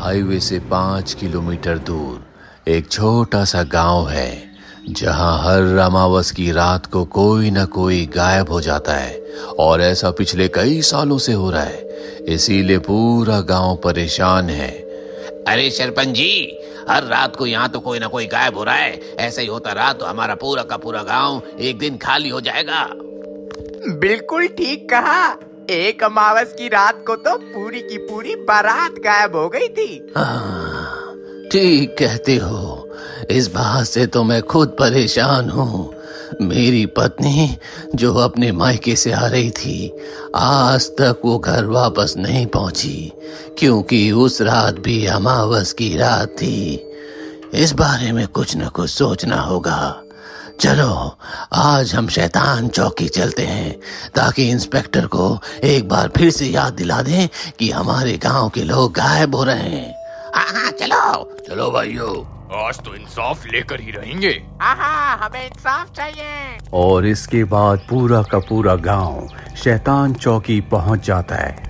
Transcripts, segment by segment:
Highway से 5 kilometre दूर एक छोटा सा गांव है जहां हर अमावस की रात को कोई न कोई गायब हो जाता है। और ऐसा पिछले कई सालों से हो रहा है, इसीलिए पूरा गांव परेशान है। अरे सरपंच जी, हर रात को यहाँ तो कोई ना कोई गायब हो रहा है। ऐसा ही होता रहा तो हमारा पूरा का पूरा गांव एक दिन खाली हो जाएगा। बिल्कुल ठीक कहा। एक अमावस की रात को तो पूरी की पूरी बारात गायब हो गई थी। हाँ, ठीक कहते हो। इस बात से तो मैं खुद परेशान हूँ। मेरी पत्नी जो अपने मायके से आ रही थी, आज तक वो घर वापस नहीं पहुंची, क्योंकि उस रात भी अमावस की रात थी। इस बारे में कुछ न कुछ सोचना होगा। चलो आज हम शैतान चौकी चलते हैं, ताकि इंस्पेक्टर को एक बार फिर से याद दिला दें कि हमारे गांव के लोग गायब हो रहे हैं। हाँ चलो चलो भाइयों, आज तो इंसाफ लेकर ही रहेंगे। हाँ, हमें इंसाफ चाहिए। और इसके बाद पूरा का पूरा गांव शैतान चौकी पहुंच जाता है।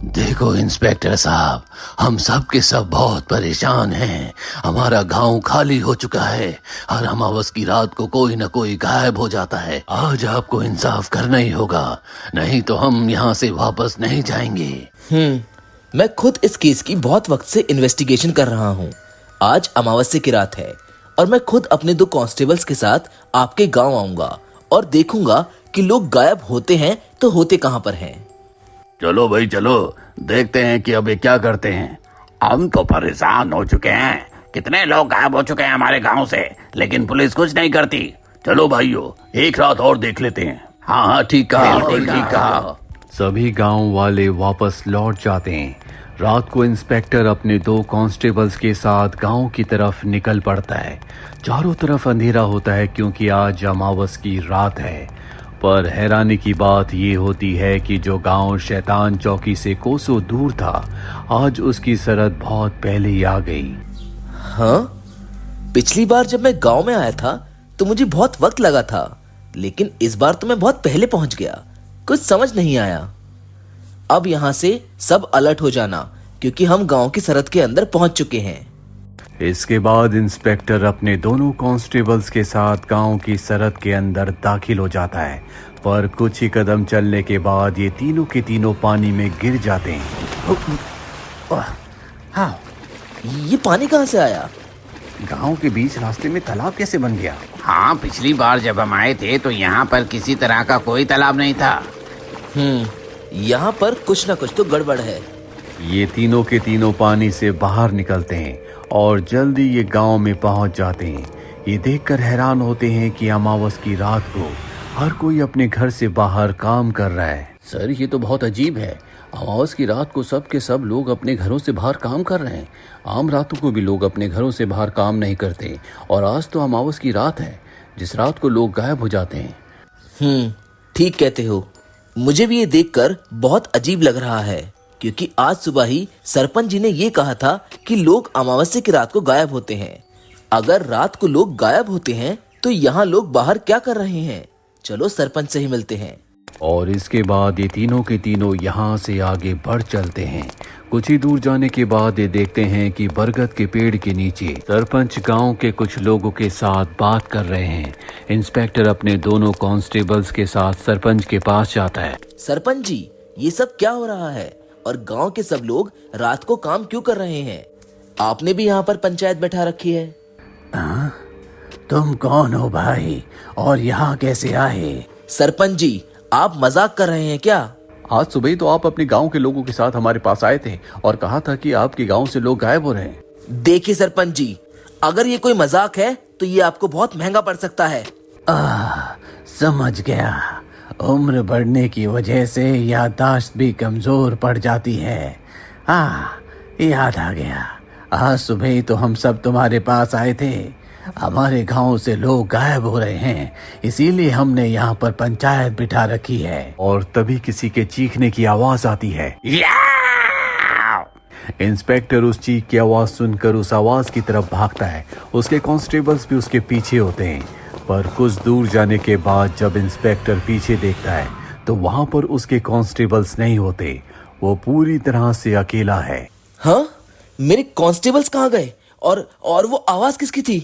देखो इंस्पेक्टर साहब, हम सब के सब बहुत परेशान हैं। हमारा गांव खाली हो चुका है। हर अमावस की रात को कोई न कोई गायब हो जाता है। आज आपको इंसाफ करना ही होगा, नहीं तो हम यहाँ से वापस नहीं जाएंगे। मैं खुद इस केस की बहुत वक्त से इन्वेस्टिगेशन कर रहा हूँ। आज अमावस्या की रात है और मैं खुद अपने 2 कांस्टेबल्स के साथ आपके गांव आऊंगा और देखूंगा कि लोग गायब होते हैं तो होते कहां पर हैं। चलो भाई चलो, देखते हैं कि अब ये क्या करते हैं। हम तो परेशान हो चुके हैं। कितने लोग गायब हो चुके हैं हमारे गांव से, लेकिन पुलिस कुछ नहीं करती। चलो भाइयों, एक रात और देख लेते हैं। हाँ ठीक कहा। सभी गांव वाले वापस लौट जाते हैं। रात को इंस्पेक्टर अपने 2 कांस्टेबल्स के साथ गांव की तरफ निकल पड़ता है। चारों तरफ अंधेरा होता है क्योंकि आज अमावस की रात है। पर हैरानी की बात ये होती है कि जो गांव शैतान चौकी से कोसों दूर था, आज उसकी सरहद बहुत पहले ही आ गई। हाँ, पिछली बार जब मैं गांव में आया था तो मुझे बहुत वक्त लगा था, लेकिन इस बार तो मैं बहुत पहले पहुंच गया। कुछ समझ नहीं आया। अब यहाँ से सब अलर्ट हो जाना, क्योंकि हम गांव की सरहद के अंदर पहुंच चुके हैं। इसके बाद इंस्पेक्टर अपने दोनों कांस्टेबल्स के साथ गांव की सरहद के अंदर दाखिल हो जाता है। पर कुछ ही कदम चलने के बाद ये तीनों के तीनों पानी में गिर जाते हैं। हाँ, ये पानी कहाँ से आया? गांव के बीच रास्ते में तालाब कैसे बन गया? हाँ, पिछली बार जब हम आए थे तो यहाँ पर किसी तरह का कोई तालाब नहीं था। यहाँ पर कुछ ना कुछ तो गड़बड़ है। ये तीनों के तीनों पानी से बाहर निकलते हैं और जल्दी ये गांव में पहुंच जाते हैं। ये देखकर हैरान होते हैं कि अमावस की रात को हर कोई अपने घर से बाहर काम कर रहा है। सर, ये तो बहुत अजीब है। अमावस की रात को सब के सब लोग अपने घरों से बाहर काम कर रहे हैं। आम रातों को भी लोग अपने घरों से बाहर काम नहीं करते, और आज तो अमावस की रात है जिस रात को लोग गायब हो जाते हैं। ठीक कहते हो। मुझे भी ये देखकर बहुत अजीब लग रहा है, क्योंकि आज सुबह ही सरपंच जी ने ये कहा था कि लोग अमावस्या की रात को गायब होते हैं। अगर रात को लोग गायब होते हैं तो यहाँ लोग बाहर क्या कर रहे हैं? चलो सरपंच से ही मिलते हैं। और इसके बाद ये तीनों के तीनों यहाँ से आगे बढ़ चलते हैं। कुछ ही दूर जाने के बाद ये देखते हैं कि बरगद के पेड़ के नीचे सरपंच गांव के कुछ लोगों के साथ बात कर रहे हैं। इंस्पेक्टर अपने दोनों कांस्टेबल्स के साथ सरपंच के पास जाता है। सरपंच जी, ये सब क्या हो रहा है और गांव के सब लोग रात को काम क्यों कर रहे हैं? आपने भी यहाँ पर पंचायत बैठा रखी है। तुम कौन हो भाई, और यहाँ कैसे आए? सरपंच जी, आप मजाक कर रहे हैं क्या? आज सुबह ही तो आप अपने गांव के लोगों के साथ हमारे पास आए थे और कहा था कि आपके गांव से लोग गायब हो रहे हैं। देखिए सरपंच जी, अगर ये कोई मजाक है तो ये आपको बहुत महंगा पड़ सकता है। समझ गया। उम्र बढ़ने की वजह से याददाश्त भी कमजोर पड़ जाती है। याद आ गया। आज सुबह ही तो हम सब तुम्हारे पास आए थे। हमारे गांव से लोग गायब हो रहे हैं, इसीलिए हमने यहाँ पर पंचायत बिठा रखी है। और तभी किसी के चीखने की आवाज आती है। इंस्पेक्टर उस चीख की आवाज सुनकर उस आवाज की तरफ भागता है। उसके कांस्टेबल्स भी उसके पीछे होते हैं। पर कुछ दूर जाने के बाद जब इंस्पेक्टर पीछे देखता है तो वहां पर उसके कांस्टेबल्स नहीं होते। वो पूरी तरह से अकेला है। हाँ, मेरे कांस्टेबल्स कहाँ गए? और वो आवाज किसकी थी?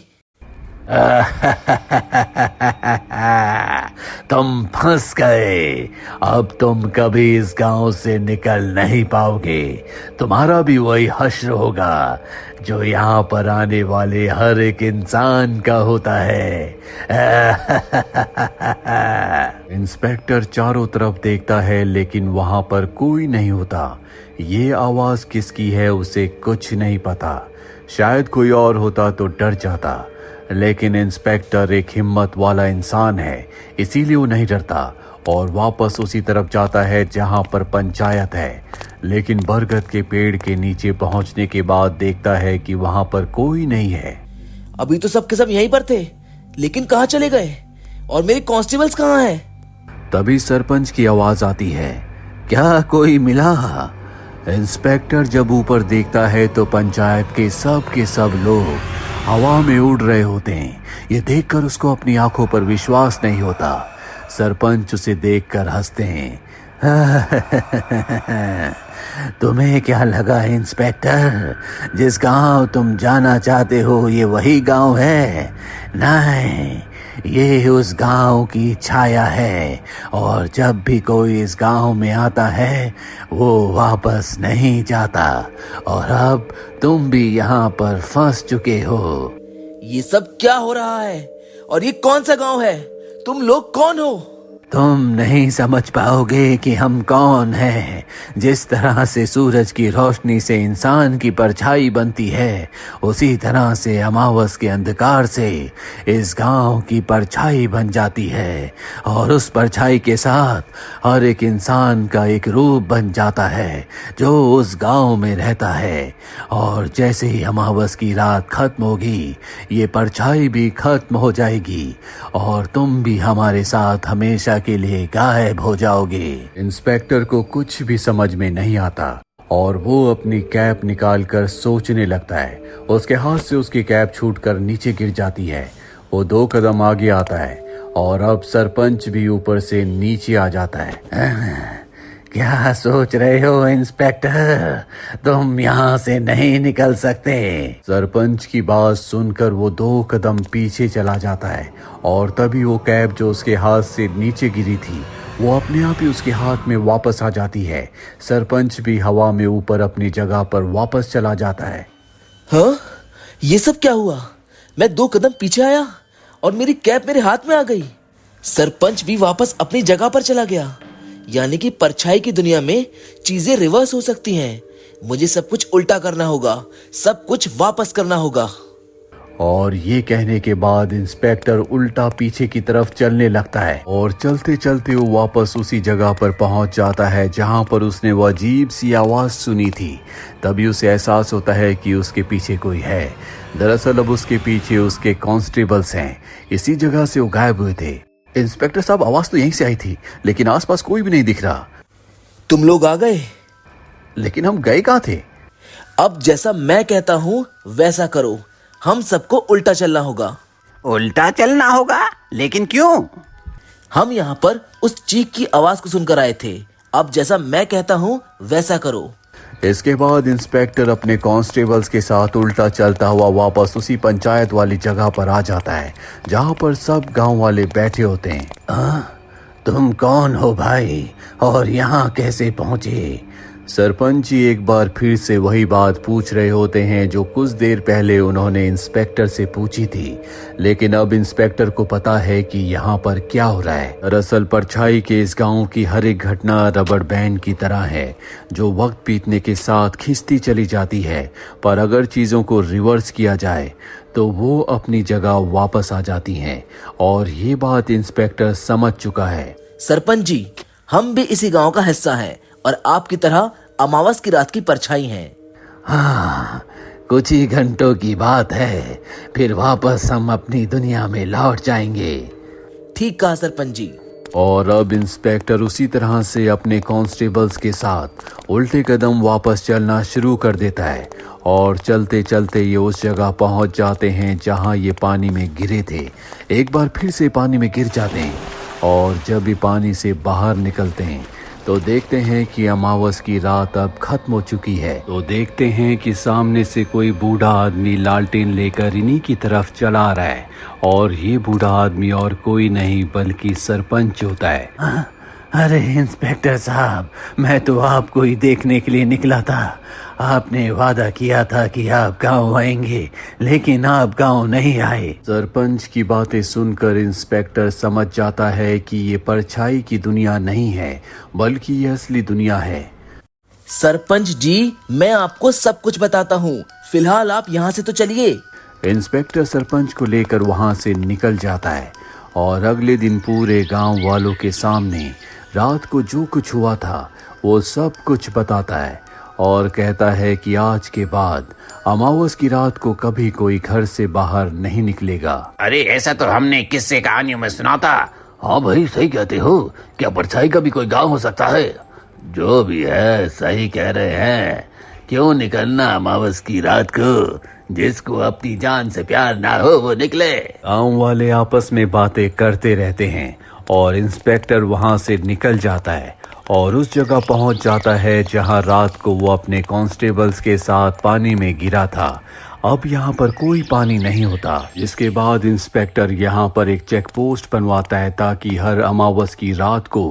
तुम फंस गए। अब तुम कभी इस गांव से निकल नहीं पाओगे। तुम्हारा भी वही हश्र होगा जो यहाँ पर आने वाले हर एक इंसान का होता है। इंस्पेक्टर चारों तरफ देखता है लेकिन वहां पर कोई नहीं होता। ये आवाज किसकी है उसे कुछ नहीं पता। शायद कोई और होता तो डर जाता, लेकिन इंस्पेक्टर एक हिम्मत वाला इंसान है, इसीलिए वो नहीं डरता और वापस उसी तरफ जाता है जहां पर पंचायत है। लेकिन बरगद के पेड़ के नीचे पहुंचने के बाद देखता है कि वहां पर कोई नहीं है। अभी तो सबके सब यहीं पर थे, लेकिन कहाँ चले गए? और मेरे कांस्टेबल्स कहाँ हैं? तभी सरपंच की आवाज आती है, क्या कोई मिला? इंस्पेक्टर जब ऊपर देखता है तो पंचायत के सब लोग हवा में उड़ रहे होते हैं। ये देखकर उसको अपनी आंखों पर विश्वास नहीं होता। सरपंच उसे देखकर हंसते हैं। तुम्हें क्या लगा इंस्पेक्टर, जिस गांव तुम जाना चाहते हो ये वही गांव है? नहीं, ये उस गांव की छाया है और जब भी कोई इस गांव में आता है वो वापस नहीं जाता। और अब तुम भी यहाँ पर फंस चुके हो। ये सब क्या हो रहा है? और ये कौन सा गांव है? तुम लोग कौन हो? तुम नहीं समझ पाओगे कि हम कौन हैं। जिस तरह से सूरज की रोशनी से इंसान की परछाई बनती है, उसी तरह से अमावस के अंधकार से इस गांव की परछाई बन जाती है और उस परछाई के साथ हर एक इंसान का एक रूप बन जाता है जो उस गांव में रहता है। और जैसे ही अमावस की रात खत्म होगी, ये परछाई भी खत्म हो जाएगी और तुम भी हमारे साथ हमेशा के लिए गायब हो जाओगे। इंस्पेक्टर को कुछ भी समझ में नहीं आता और वो अपनी कैप निकालकर सोचने लगता है। उसके हाथ से उसकी कैप छूटकर नीचे गिर जाती है। वो 2 कदम आगे आता है और अब सरपंच भी ऊपर से नीचे आ जाता है। क्या सोच रहे हो इंस्पेक्टर, तुम यहाँ से नहीं निकल सकते। सरपंच की बात सुनकर वो 2 कदम पीछे चला जाता है और तभी वो कैप जो उसके हाथ से नीचे गिरी थी वो अपने आप ही उसके हाथ में वापस आ जाती है। सरपंच भी हवा में ऊपर अपनी जगह पर वापस चला जाता है। हाँ, ये सब क्या हुआ? मैं 2 कदम पीछे आया और मेरी कैप मेरे हाथ में आ गई। सरपंच भी वापस अपनी जगह पर चला गया। यानी कि परछाई की दुनिया में चीजें रिवर्स हो सकती हैं। मुझे सब कुछ उल्टा करना होगा, सब कुछ वापस करना होगा। और ये कहने के बाद इंस्पेक्टर उल्टा पीछे की तरफ चलने लगता है और चलते चलते वो वापस उसी जगह पर पहुंच जाता है जहां पर उसने वो अजीब सी आवाज सुनी थी। तभी उसे एहसास होता है कि उसके पीछे कोई है। दरअसल अब उसके पीछे उसके कांस्टेबल्स हैं। इसी जगह से वो गायब हुए थे। इंस्पेक्टर साहब, आवाज तो यहीं से आई थी लेकिन आसपास कोई भी नहीं दिख रहा। तुम लोग आ गए, लेकिन हम गए कहाँ थे? अब जैसा मैं कहता हूँ वैसा करो। हम सबको उल्टा चलना होगा। उल्टा चलना होगा? लेकिन क्यों? हम यहाँ पर उस चीख की आवाज को सुनकर आए थे। अब जैसा मैं कहता हूँ वैसा करो। इसके बाद इंस्पेक्टर अपने कांस्टेबल्स के साथ उल्टा चलता हुआ वापस उसी पंचायत वाली जगह पर आ जाता है जहां पर सब गांव वाले बैठे होते हैं। तुम कौन हो भाई और यहाँ कैसे पहुंचे? सरपंच जी एक बार फिर से वही बात पूछ रहे होते हैं जो कुछ देर पहले उन्होंने इंस्पेक्टर से पूछी थी। लेकिन अब इंस्पेक्टर को पता है कि यहाँ पर क्या हो रहा है। दरअसल परछाई के इस गांव की हर एक घटना रबड़ बैंड की तरह है जो वक्त बीतने के साथ खिंचती चली जाती है, पर अगर चीजों को रिवर्स किया जाए तो वो अपनी जगह वापस आ जाती हैं। और ये बात इंस्पेक्टर समझ चुका है। सरपंच जी, हम भी इसी गांव का हिस्सा हैं और आपकी तरह अमावस की रात की परछाई हैं। हाँ, कुछ ही घंटों की बात है, फिर वापस हम अपनी दुनिया में लौट जाएंगे। ठीक कहा सरपंच जी। और अब इंस्पेक्टर उसी तरह से अपने कांस्टेबल्स के साथ उल्टे कदम वापस चलना शुरू कर देता है और चलते चलते ये उस जगह पहुंच जाते हैं जहां ये पानी में गिरे थे। एक बार फिर से पानी में गिर जाते हैं और जब भी पानी से बाहर निकलते हैं तो देखते हैं कि अमावस की रात अब खत्म हो चुकी है। तो देखते हैं कि सामने से कोई बूढ़ा आदमी लालटेन लेकर इन्हीं की तरफ चला आ रहा है और ये बूढ़ा आदमी और कोई नहीं बल्कि सरपंच होता है। अरे इंस्पेक्टर साहब, मैं तो आपको ही देखने के लिए निकला था। आपने वादा किया था कि आप गांव आएंगे, लेकिन आप गांव नहीं आए। सरपंच की बातें सुनकर इंस्पेक्टर समझ जाता है कि ये परछाई की दुनिया नहीं है बल्कि ये असली दुनिया है। सरपंच जी, मैं आपको सब कुछ बताता हूँ, फिलहाल आप यहाँ से तो चलिए। इंस्पेक्टर सरपंच को लेकर वहां से निकल जाता है और अगले दिन पूरे गांव वालों के सामने रात को जो कुछ हुआ था वो सब कुछ बताता है और कहता है कि आज के बाद अमावस की रात को कभी कोई घर से बाहर नहीं निकलेगा। अरे ऐसा तो हमने किस्से कहानियों में सुना था। हाँ भाई, सही कहते हो। क्या परछाई का भी कोई गांव हो सकता है? जो भी है सही कह रहे हैं। क्यों निकलना अमावस की रात को? जिसको अपनी जान से प्यार ना हो वो निकले। गांव वाले आपस में बातें करते रहते हैं और इंस्पेक्टर वहां से निकल जाता है और उस जगह पहुंच जाता है जहां रात को वो अपने कांस्टेबल्स के साथ पानी में गिरा था। अब यहाँ पर कोई पानी नहीं होता। इसके बाद इंस्पेक्टर यहाँ पर एक चेक पोस्ट बनवाता है ताकि हर अमावस की रात को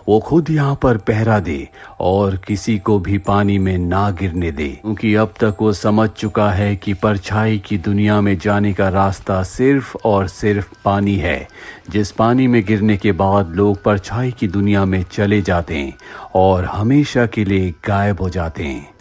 वो खुद यहाँ पर पहरा दे और किसी को भी पानी में ना गिरने दे, क्योंकि अब तक वो समझ चुका है कि परछाई की दुनिया में जाने का रास्ता सिर्फ और सिर्फ पानी है, जिस पानी में गिरने के बाद लोग परछाई की दुनिया में चले जाते हैं और हमेशा के लिए गायब हो जाते हैं।